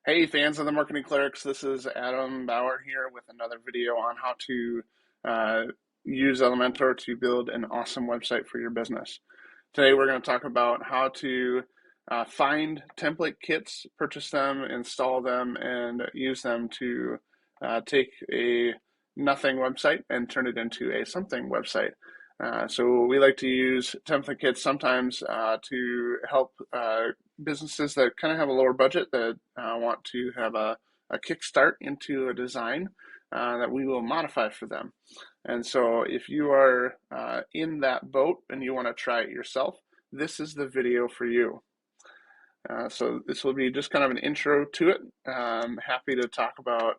Hey fans of the Marketing Clerics, this is Adam Bauer here with another video on how to uh, use Elementor to build an awesome website for your business. Today we're going to talk about how to find template kits, purchase them, install them, and use them to take a nothing website and turn it into a something website. So we like to use template kits sometimes to help businesses that kind of have a lower budget that want to have a kickstart into a design that we will modify for them. And so if you are in that boat and you want to try it yourself, this is the video for you. So this will be just kind of an intro to it. Happy to talk about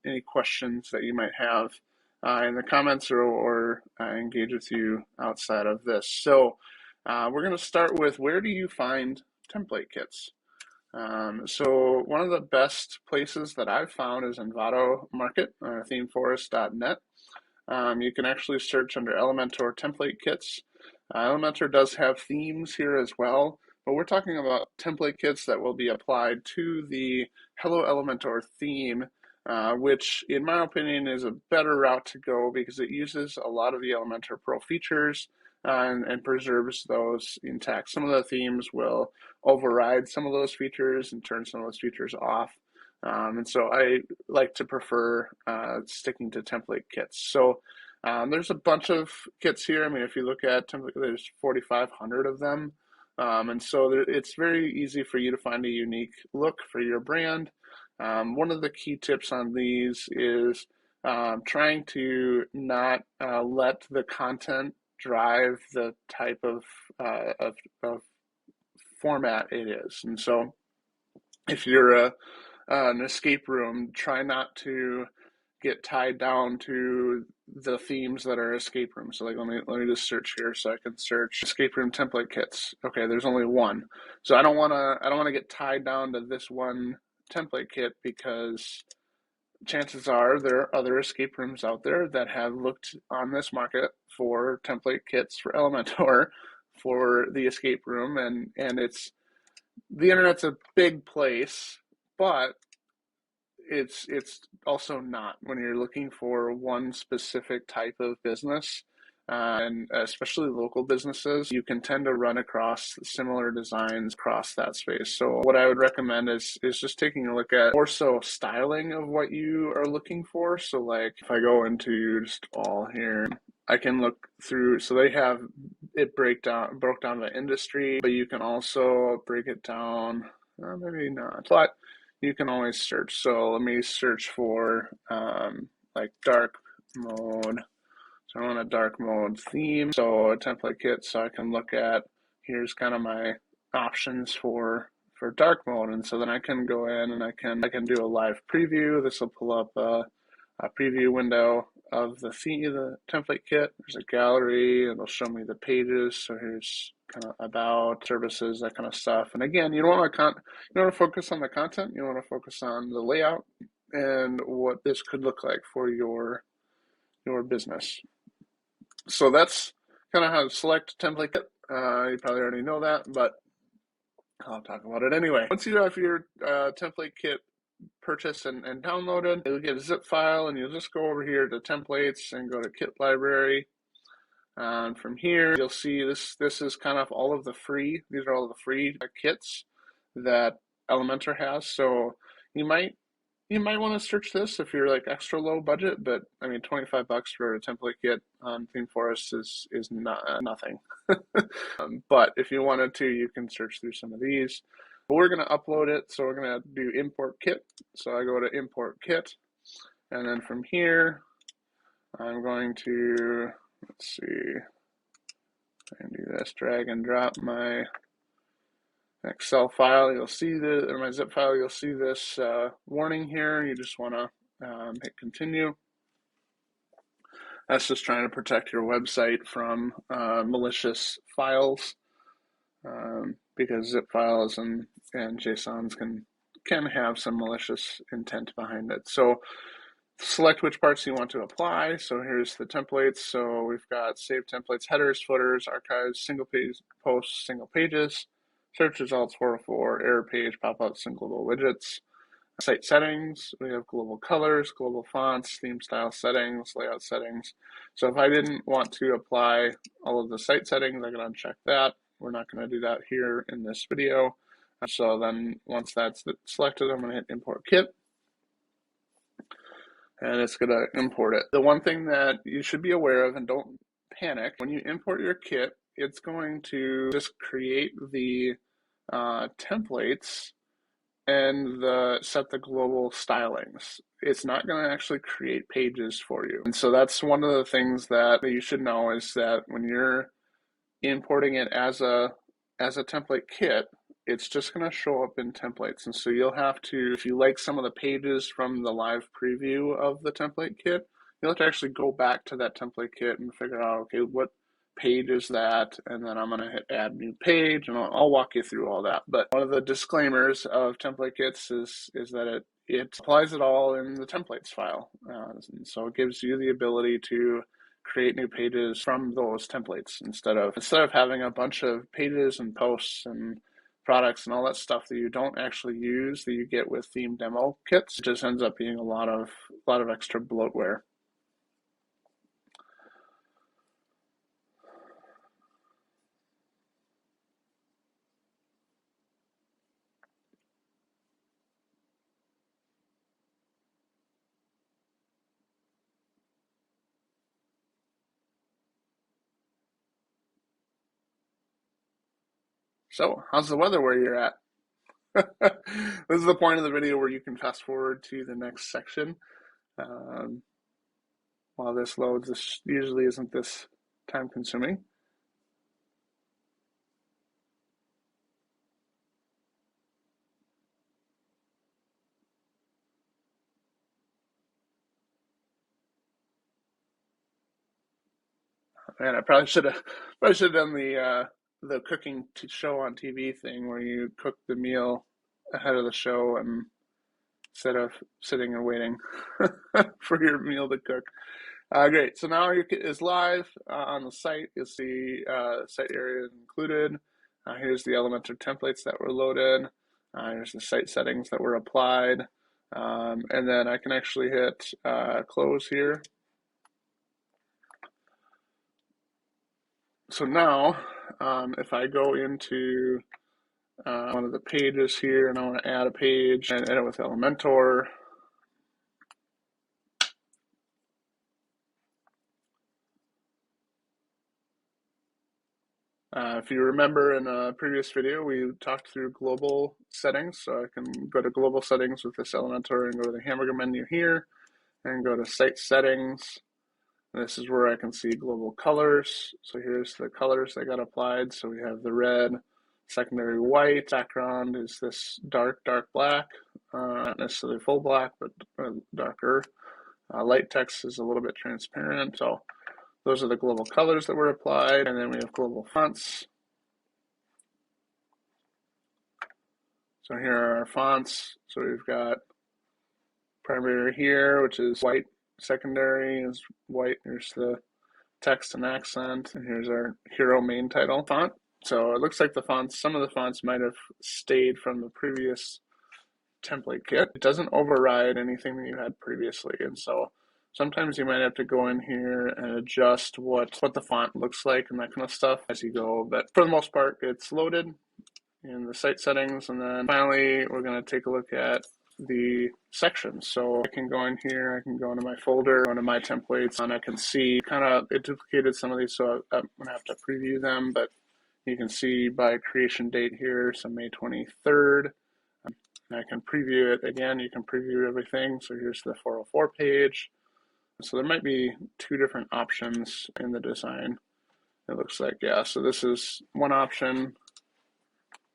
any questions that you might have in the comments or engage with you outside of this. So we're going to start with, where do you find template kits? So one of the best places that I've found is Envato Market, themeforest.net. You can actually search under Elementor template kits. Elementor does have themes here as well, but we're talking about template kits that will be applied to the Hello Elementor theme, which in my opinion is a better route to go because it uses a lot of the Elementor Pro features and preserves those intact. Some of the themes will override some of those features and turn some of those features off. And so I like to prefer sticking to template kits. So there's a bunch of kits here. I mean, if you look at template, there's 4,500 of them. And so it's very easy for you to find a unique look for your brand. One of the key tips on these is trying to not let the content drive the type of format it is. And so if you're an escape room, try not to get tied down to the themes that are escape rooms. So like, let me just search here. So I can search escape room template kits. Okay, there's only one. So I don't want to get tied down to this one template kit, because chances are there are other escape rooms out there that have looked on this market for template kits for Elementor for the escape room, and it's, the internet's a big place, but it's also not when you're looking for one specific type of business, and especially local businesses. You can tend to run across similar designs across that space. So what I would recommend is just taking a look at more so styling of what you are looking for. So like if I go into just all here, I can look through, so they have it broke down by industry, but you can also break it down, maybe not, but you can always search. So let me search for like dark mode. So I want a dark mode theme. So a template kit. So I can look at, here's kind of my options for dark mode. And so then I can go in and I can do a live preview. This will pull up a preview window of the theme, the template kit. There's a gallery. It'll show me the pages. So here's kind of about services, that kind of stuff. And again, you don't want to focus on the content. You want to focus on the layout and what this could look like for your business. So that's kind of how to select template kit. You probably already know that, but I'll talk about it anyway. Once you have your template kit purchased and downloaded, you'll get a zip file, and you'll just go over here to templates and go to kit library. And from here, you'll see this is kind of all of the free, these are all the free kits that Elementor has. So you might want to search this if you're like extra low budget, but I mean, $25 for a template kit on ThemeForest is not nothing. But if you wanted to, you can search through some of these. But we're going to upload it, so we're going to do import kit. So I go to import kit, and then from here, I'm going to, let's see, I can do this, drag and drop my Excel file. You'll see or my zip file, you'll see this warning here. You just want to hit continue. That's just trying to protect your website from malicious files, because zip files and JSONs can have some malicious intent behind it. So select which parts you want to apply. So here's the templates. So we've got save templates, headers, footers, archives, single page posts, single pages, search results 404, error page, pop-up, single widgets. Site settings, we have global colors, global fonts, theme style settings, layout settings. So if I didn't want to apply all of the site settings, I can uncheck that. We're not going to do that here in this video. So then once that's selected, I'm going to hit import kit. And it's going to import it. The one thing that you should be aware of, and don't panic, when you import your kit, it's going to just create the templates and set the global stylings. It's not going to actually create pages for you. And so that's one of the things that you should know, is that when you're importing it as a template kit, it's just going to show up in templates. And so you'll have to, if you like some of the pages from the live preview of the template kit, you'll have to actually go back to that template kit and figure out, okay, what page is that? And then I'm going to hit add new page, and I'll walk you through all that. But one of the disclaimers of template kits is that it applies it all in the templates file. And so it gives you the ability to create new pages from those templates instead of having a bunch of pages and posts and products and all that stuff that you don't actually use that you get with theme demo kits. It just ends up being a lot of extra bloatware. So, how's the weather where you're at? This is the point of the video where you can fast forward to the next section. While this loads, this usually isn't this time consuming. Man, I probably should have done the cooking show on TV thing where you cook the meal ahead of the show and instead of sitting and waiting for your meal to cook. Great. So now your kit is live on the site. You'll see site area is included. Here's the Elementor templates that were loaded. Here's the site settings that were applied. And then I can actually hit close here. So now, if I go into one of the pages here and I want to add a page and edit with Elementor, if you remember in a previous video, we talked through global settings. So I can go to global settings with this Elementor and go to the hamburger menu here and go to site settings. This is where I can see global colors. So here's the colors that got applied. So we have the red, secondary white, background is this dark black, not necessarily full black, but darker. Light text is a little bit transparent. So those are the global colors that were applied. And then we have global fonts. So here are our fonts. So we've got primary here, which is white. Secondary is white. Here's the text and accent. And here's our hero main title font. So it looks like the fonts, some of the fonts might have stayed from the previous template kit. It doesn't override anything that you had previously. And so sometimes you might have to go in here and adjust what the font looks like and that kind of stuff as you go. But for the most part, it's loaded in the site settings. And then finally, we're going to take a look at the sections. So I can go in here, I can go into my folder, go into my templates, and I can see kind of it duplicated some of these, so I'm going to have to preview them, but you can see by creation date here, so May 23rd. And I can preview it again. You can preview everything. So here's the 404 page. So there might be two different options in the design. It looks like, yeah. So this is one option.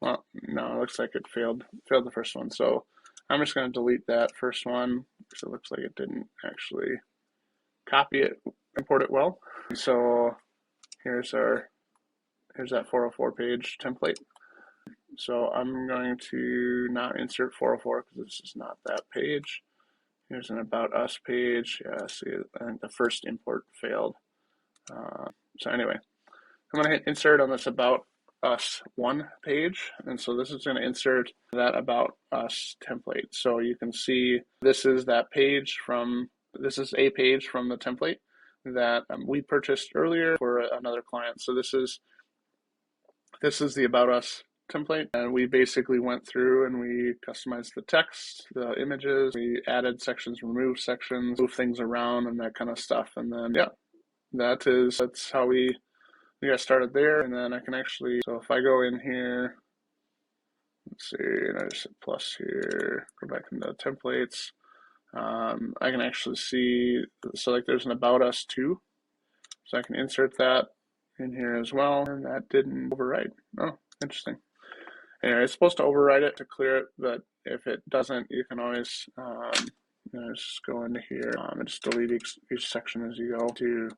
Well, no, it looks like it failed the first one. So I'm just going to delete that first one because it looks like it didn't actually copy it, import it well. So here's that 404 page template. So I'm going to not insert 404 because this is not that page. Here's an About Us page. Yeah, see, I think the first import failed. So anyway, I'm going to hit insert on this About Us one page. And so this is going to insert that About Us template. So you can see this is a page from the template that we purchased earlier for another client. So this is the About Us template, and we basically went through and we customized the text, the images, we added sections, removed sections, moved things around, and that kind of stuff. And then yeah, that's how we got started there. And then I can actually, so if I go in here, let's see, and I just hit plus here, go back into templates, I can actually see, so like there's an About Us too, so I can insert that in here as well, and that didn't overwrite. Oh, interesting. Anyway, it's supposed to overwrite it to clear it, but if it doesn't, you can always just go into here and just delete each section as you go to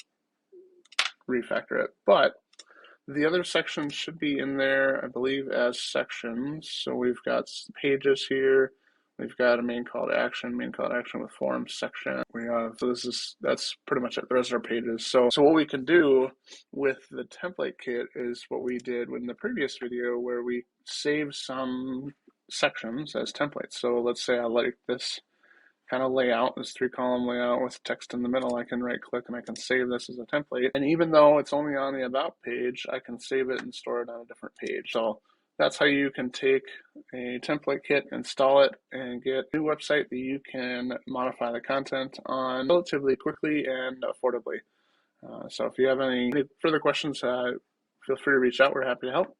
refactor it. But the other sections should be in there, I believe, as sections. So we've got pages here. We've got a main call to action with forms section. We have, so that's pretty much it. The rest of our pages. So what we can do with the template kit is what we did in the previous video, where we save some sections as templates. So let's say I like this kind of layout, this 3-column layout with text in the middle. I can right click and I can save this as a template. And even though it's only on the About page, I can save it and store it on a different page. So that's how you can take a template kit, install it, and get a new website that you can modify the content on relatively quickly and affordably. So if you have any further questions, feel free to reach out. We're happy to help.